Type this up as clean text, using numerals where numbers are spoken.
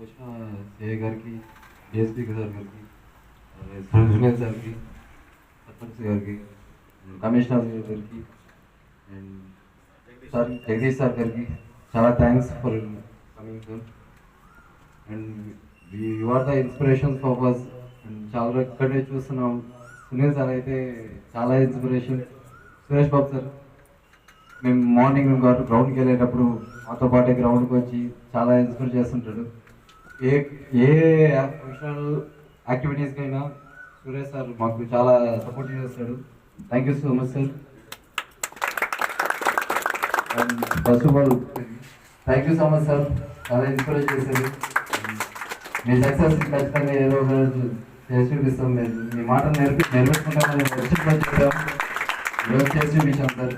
ఇక్కడికి వచ్చిన సిఐ గారికి, డిఎస్పీ సార్ గారికి, సునీల్ సార్కి, సర్పంచ్ గారికి, కమిషనర్ గారికి అండ్ సార్ జగదీష్ సార్ గారికి చాలా thanks for coming sir. And you are the inspiration for us. And చాలా ఇక్కడే చూస్తున్నాం. సునీల్ సార్ అయితే చాలా ఇన్స్పిరేషన్. సురేష్ బాబు సార్ మేము మార్నింగ్ గ్రౌండ్కి వెళ్ళేటప్పుడు మాతో పాటే గ్రౌండ్కి వచ్చి చాలా ఇన్స్పైర్ చేస్తుంటాడు. ఏ ఏ ప్రొఫెషనల్ యాక్టివిటీస్కైనా సురేష్ సార్ మాకు చాలా సపోర్ట్ చేస్తాడు. Thank you so much sir. And first of all thank you so much sir, చాలా ఇన్స్పైర్ చేశారు. మీ సక్సెస్ ఖచ్చితంగా ఏదో ఒక రోజు చేసి చూపిస్తాం. మీ మాట నేర్పించుకుంటామని వచ్చి చేసి చూపించాం సార్.